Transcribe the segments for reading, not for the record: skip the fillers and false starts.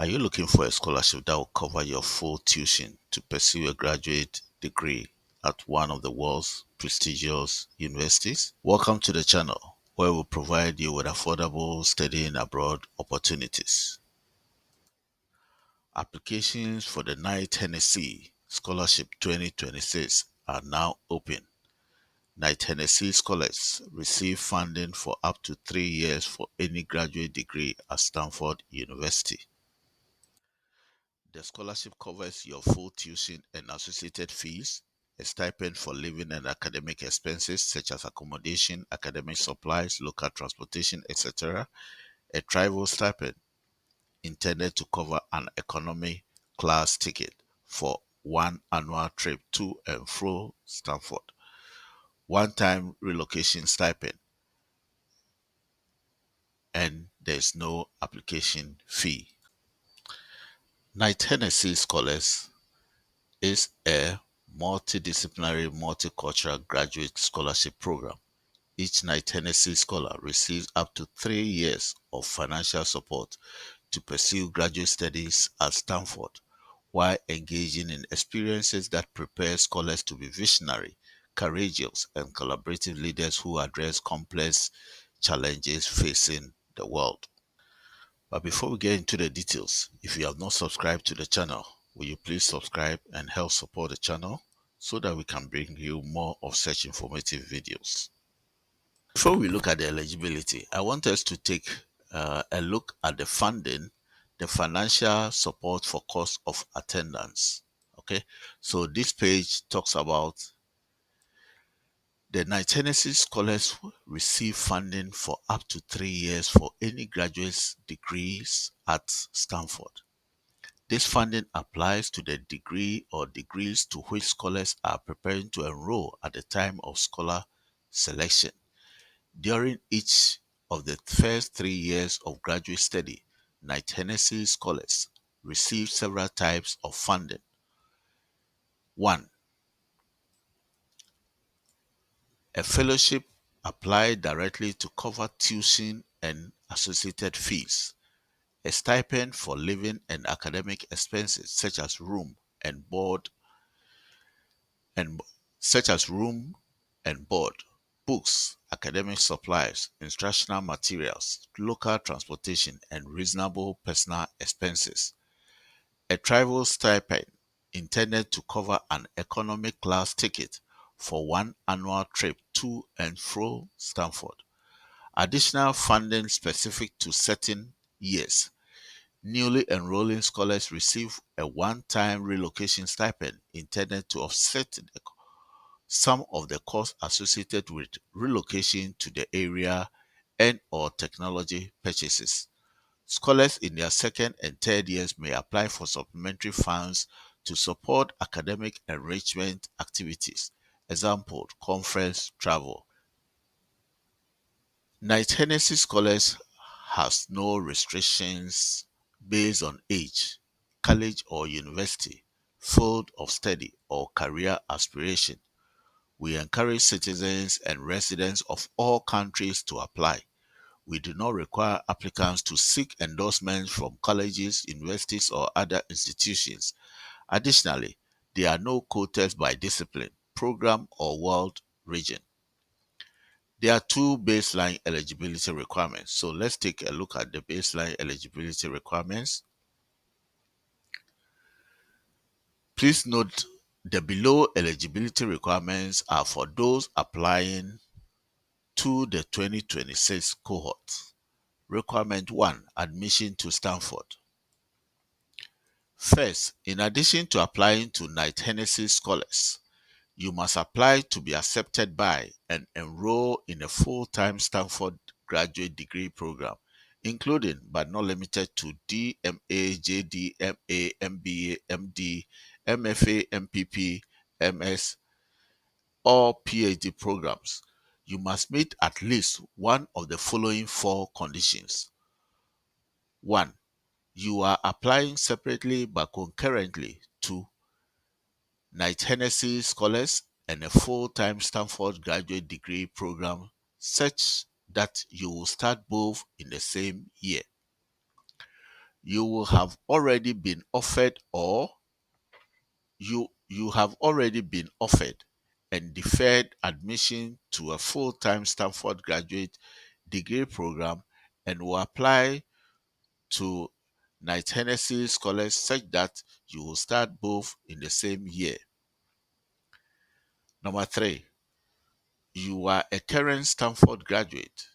Are you looking for a scholarship that will cover your full tuition to pursue a graduate degree at one of the world's prestigious universities? Welcome to the channel, where we'll provide you with affordable studying abroad opportunities. Applications for the Knight Hennessy Scholarship 2026 are now open. Knight Hennessy Scholars receive funding for up to 3 years for any graduate degree at Stanford University. The scholarship covers your full tuition and associated fees, a stipend for living and academic expenses such as accommodation, academic supplies, local transportation, etc., a travel stipend intended to cover an economy class ticket for one annual trip to and fro Stanford, one-time relocation stipend, and there's no application fee. Knight Hennessy Scholars is a multidisciplinary, multicultural graduate scholarship program. Each Knight Hennessy Scholar receives up to 3 years of financial support to pursue graduate studies at Stanford, while engaging in experiences that prepare scholars to be visionary, courageous, and collaborative leaders who address complex challenges facing the world. But before we get into the details, if you have not subscribed to the channel, will you please subscribe and help support the channel so that we can bring you more of such informative videos. Before we look at the eligibility, I want us to take a look at the funding, the financial support for cost of attendance. Okay, so this page talks about the Knight Hennessy Scholars receive funding for up to 3 years for any graduate degrees at Stanford. This funding applies to the degree or degrees to which scholars are preparing to enroll at the time of scholar selection. During each of the first 3 years of graduate study, Knight Hennessy Scholars receive several types of funding. 1. A fellowship applied directly to cover tuition and associated fees. A stipend for living and academic expenses such as room and board, books, academic supplies, instructional materials, local transportation, and reasonable personal expenses. A travel stipend intended to cover an economy class ticket for one annual trip to and fro Stanford. Additional funding specific to certain years. Newly enrolling scholars receive a one-time relocation stipend intended to offset some of the costs associated with relocation to the area and/or technology purchases. Scholars in their second and third years may apply for supplementary funds to support academic enrichment activities, example, conference travel. Knight Hennessy Scholars has no restrictions based on age, college or university, field of study, or career aspiration. We encourage citizens and residents of all countries to apply. We do not require applicants to seek endorsements from colleges, universities, or other institutions. Additionally, there are no quotas by discipline, program, or world region. There are 2 baseline eligibility requirements. So let's take a look at the baseline eligibility requirements. Please note the below eligibility requirements are for those applying to the 2026 cohort. Requirement 1. Admission to Stanford. First, in addition to applying to Knight Hennessy Scholars, you must apply to be accepted by and enroll in a full-time Stanford graduate degree program, including but not limited to DMA, JD, MA, MBA, MD, MFA, MPP, MS, or PhD programs. You must meet at least one of the following 4 conditions. 1. You are applying separately but concurrently to Knight Hennessy Scholars and a full-time Stanford graduate degree program such that you will start both in the same year. you will have already been offered or you have already been offered and deferred admission to a full-time Stanford graduate degree program and will apply to Knight Hennessy Scholars such that you will start both in the same year. Number 3, you are a current Stanford graduate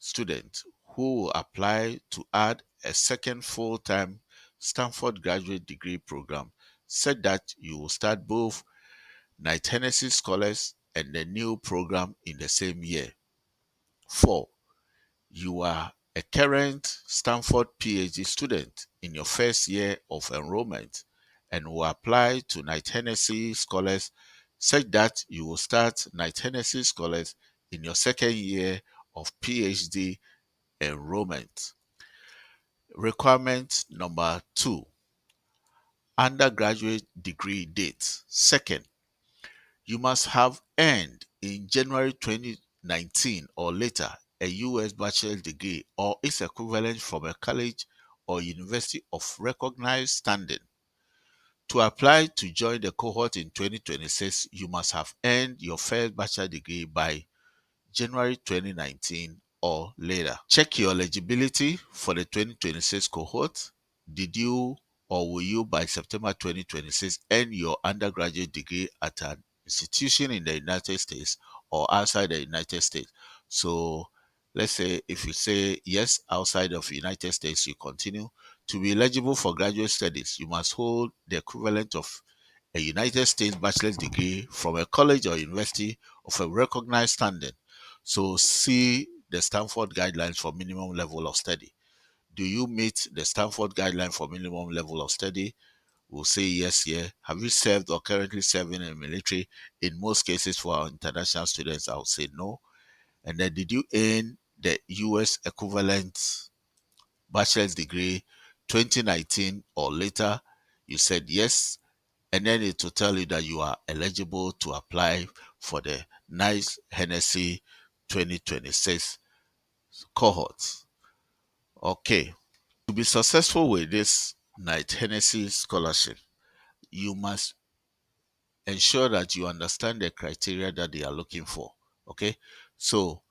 student who will apply to add a second full-time Stanford graduate degree program such that you will start both Knight Hennessy Scholars and the new program in the same year. 4, you are a current Stanford PhD student in your first year of enrollment and will apply to Knight Hennessy Scholars such that you will start Knight Hennessy Scholars in your second year of PhD enrollment. Requirement number 2, undergraduate degree date. Second, you must have earned in January 2019 or later a U.S. bachelor's degree or its equivalent from a college or university of recognized standing. To apply to join the cohort in 2026, you must have earned your first bachelor's degree by January 2019 or later. Check your eligibility for the 2026 cohort. Did you or will you by September 2026 earn your undergraduate degree at an institution in the United States or outside the United States? So let's say if you say yes, outside of the United States, you continue. To be eligible for graduate studies, you must hold the equivalent of a United States bachelor's degree from a college or university of a recognized standing. So see the Stanford guidelines for minimum level of study. Do you meet the Stanford guideline for minimum level of study? We'll say yes here. Have you served or currently serving in the military? In most cases for our international students, I would say no. And then did you earn the US equivalent bachelor's degree 2019 or later? You said yes. And then it will tell you that you are eligible to apply for the Knight Hennessy 2026 cohort. Okay. To be successful with this Knight Hennessy scholarship, you must ensure that you understand the criteria that they are looking for. Okay. So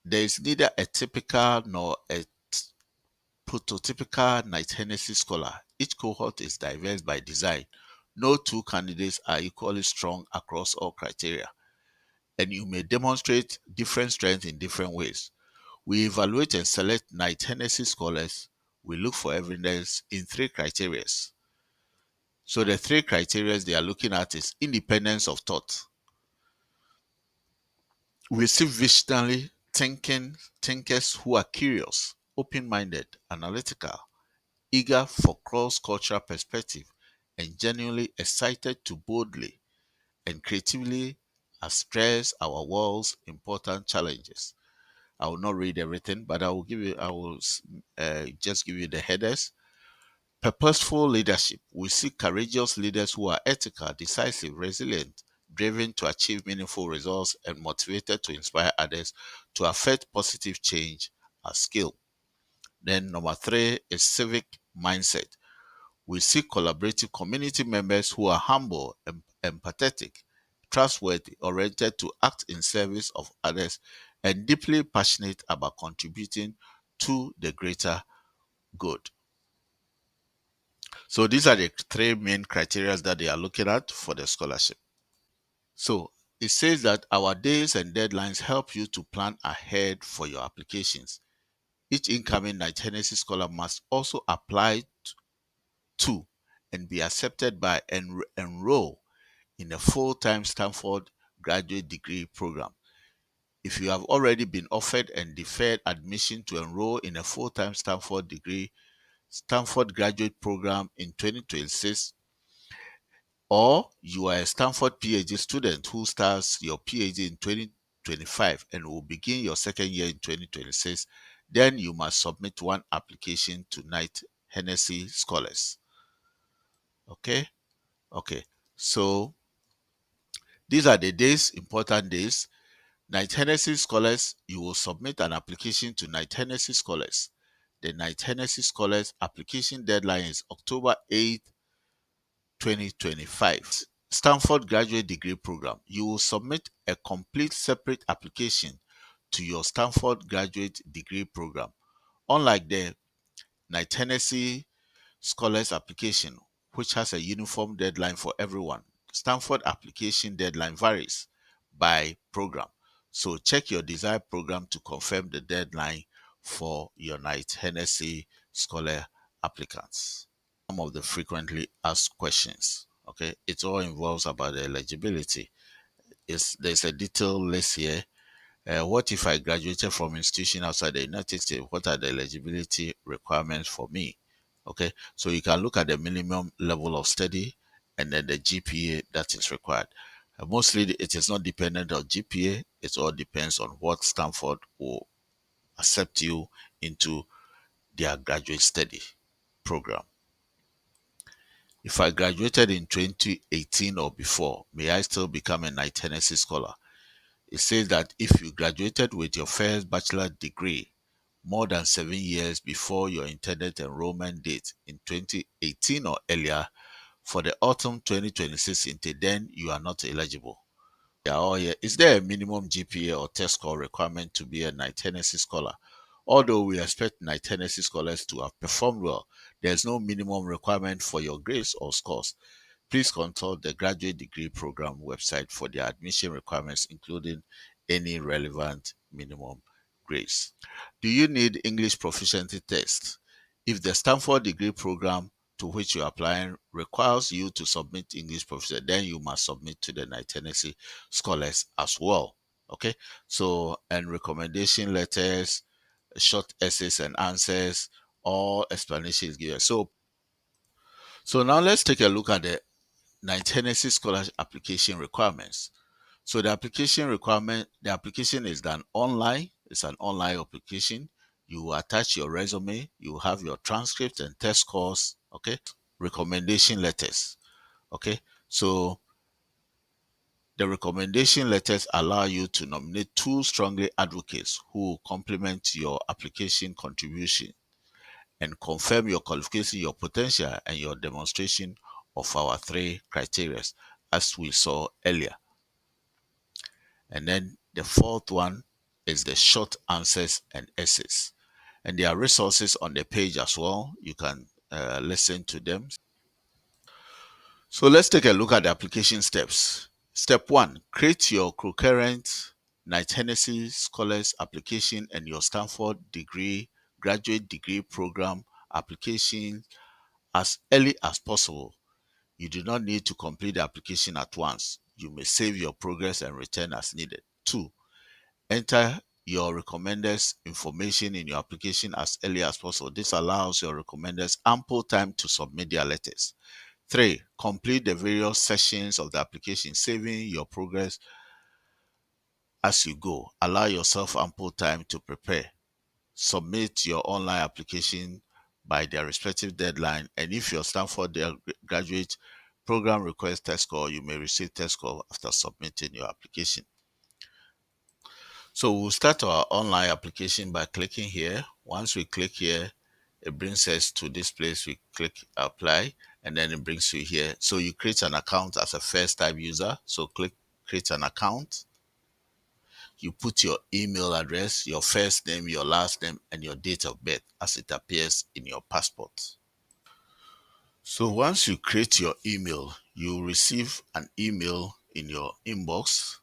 there is neither a typical nor a prototypical Knight Hennessy scholar. Each cohort is diverse by design. No two candidates are equally strong across all criteria, and you may demonstrate different strengths in different ways. We evaluate and select Knight Hennessy scholars. We look for evidence in 3 criteria. So the 3 criteria they are looking at is independence of thought. We see visionary thinkers who are curious, open-minded, analytical, eager for cross-cultural perspective, and genuinely excited to boldly and creatively address our world's important challenges. I will not read everything, but I will just give you the headers. Purposeful leadership. We seek courageous leaders who are ethical, decisive, resilient, driven to achieve meaningful results, and motivated to inspire others to affect positive change as skill. Then number 3 is civic mindset. We seek collaborative community members who are humble, empathetic, trustworthy, oriented to act in service of others, and deeply passionate about contributing to the greater good. So these are the 3 main criteria that they are looking at for the scholarship. So it says that our days and deadlines help you to plan ahead for your applications. Each incoming Knight Hennessy scholar must also apply to and be accepted by and enroll in a full-time Stanford graduate degree program. If you have already been offered and deferred admission to enroll in a full-time Stanford graduate program in 2026, or you are a Stanford PhD student who starts your PhD in 2025 and will begin your second year in 2026, then you must submit one application to Knight Hennessy Scholars. Okay? Okay. So these are the days, important days. Knight Hennessy Scholars, you will submit an application to Knight Hennessy Scholars. The Knight Hennessy Scholars application deadline is October 8, 2025. Stanford Graduate Degree Program. You will submit a complete separate application to your Stanford Graduate Degree Program. Unlike the Knight Hennessy Scholars application, which has a uniform deadline for everyone, Stanford application deadline varies by program. So check your desired program to confirm the deadline for your Knight Hennessy Scholar applicants. Some of the frequently asked questions. Okay, it all involves about the eligibility. There's a detailed list here. What if I graduated from institution outside the United States? What are the eligibility requirements for me? Okay, so you can look at the minimum level of study and then the GPA that is required. Mostly it is not dependent on GPA. It all depends on what Stanford will accept you into their graduate study program. If I graduated in 2018 or before, may I still become a Knight Hennessy Scholar? It says that if you graduated with your first bachelor degree more than 7 years before your intended enrollment date in 2018 or earlier, for the autumn 2026 intake, then you are not eligible. Yeah, oh yeah. Is there a minimum GPA or test score requirement to be a Knight Hennessy Scholar? Although we expect Knight Hennessy Scholars to have performed well, there is no minimum requirement for your grades or scores. Please consult the graduate degree program website for the admission requirements, including any relevant minimum grades. Do you need English proficiency test? If the Stanford degree program to which you're applying requires you to submit English proficiency, then you must submit to the Knight Hennessy Scholars as well. Okay, so and recommendation letters, short essays and answers, all explanations given. So now let's take a look at the Knight Hennessy Scholarship application requirements. So the application is done online. It's an online application. You attach your resume, you have your transcript and test scores, okay? Recommendation letters, okay? So the recommendation letters allow you to nominate two strongly advocates who will complement your application contribution and confirm your qualification, your potential, and your demonstration of our three criteria, as we saw earlier. And then the fourth one is the short answers and essays. And there are resources on the page as well. You can listen to them. So let's take a look at the application steps. Step one, create your concurrent Knight Hennessy Scholars application and your Stanford graduate degree program application as early as possible. You do not need to complete the application at once. You may save your progress and return as needed. Two, enter your recommenders information in your application as early as possible. This allows your recommenders ample time to submit their letters. 3. Complete the various sessions of the application, saving your progress as you go. Allow yourself ample time to prepare. Submit your online application by their respective deadline, and if your Stanford graduate program requires test score, you may receive test score after submitting your application. So we'll start our online application by clicking here. Once we click here, it brings us to this place. We click apply and then it brings you here. So you create an account as a first time user. So click create an account. You put your email address, your first name, your last name, and your date of birth as it appears in your passport. So once you create your email, you receive an email in your inbox,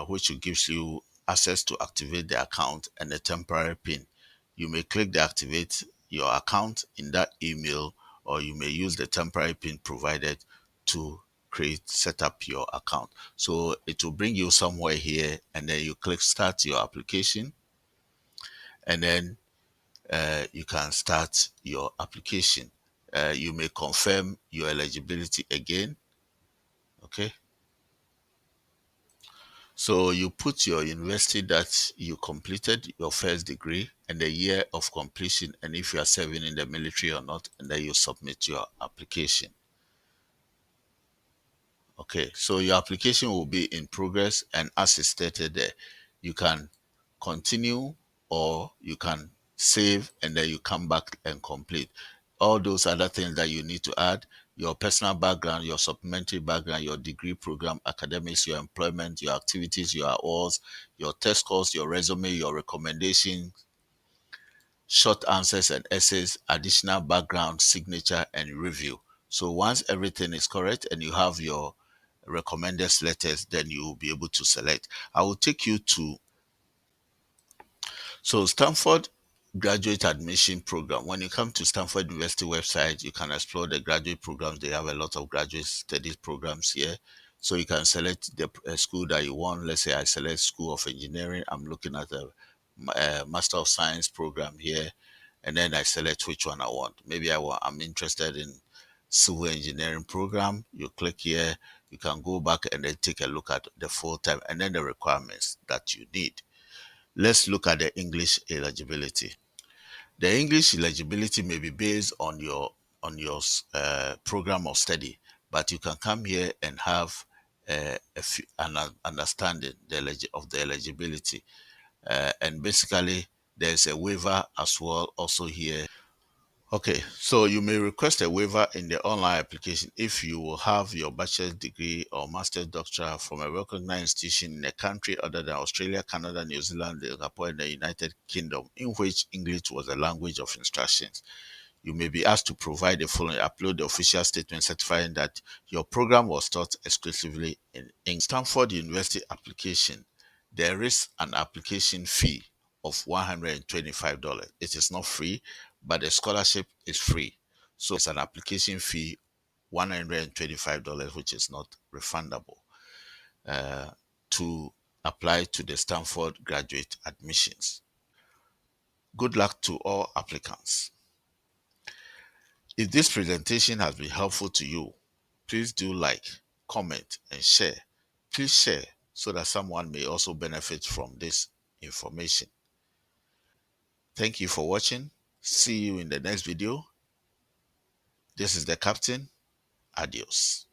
which gives you access to activate the account and a temporary PIN. You may click the activate your account in that email, or you may use the temporary PIN provided to set up your account. So it will bring you somewhere here, and then you click start your application, and then you can start your application. You may confirm your eligibility again. Okay. So you put your university that you completed your first degree and the year of completion, and if you are serving in the military or not, and then you submit your application. Okay, so your application will be in progress, and as is stated there, You can continue or you can save and then you come back and complete. All those other things that you need to add, your personal background, your supplementary background, your degree program, academics, your employment, your activities, your awards, your test scores, your resume, your recommendation, short answers and essays, additional background, signature, and review. So once everything is correct and you have your recommended letters, then you will be able to select. I will take you to Stanford graduate admission program. When you come to Stanford University website, you can explore the graduate programs. They have a lot of graduate studies programs here. So you can select the school that you want. Let's say I select School of Engineering. I'm looking at a Master of Science program here, and then I select which one I want. Maybe I'm interested in civil engineering program. You click here. You can go back and then take a look at the full time and then the requirements that you need. Let's look at the English eligibility. The English eligibility may be based on your program of study, but you can come here and have an understanding of the eligibility. And basically, there's a waiver as well also here. Okay, so you may request a waiver in the online application if you will have your bachelor's degree or master's doctorate from a recognized institution in a country other than Australia, Canada, New Zealand, Singapore, and the United Kingdom, in which English was the language of instructions. You may be asked to provide the following: upload the official statement certifying that your program was taught exclusively in English. Stanford University application, there is an application fee of $125. It is not free, but the scholarship is free. So it's an application fee, $125, which is not refundable, to apply to the Stanford graduate admissions. Good luck to all applicants. If this presentation has been helpful to you, please do like, comment, and share. Please share so that someone may also benefit from this information. Thank you for watching. See you in the next video. This is the Captain. Adios.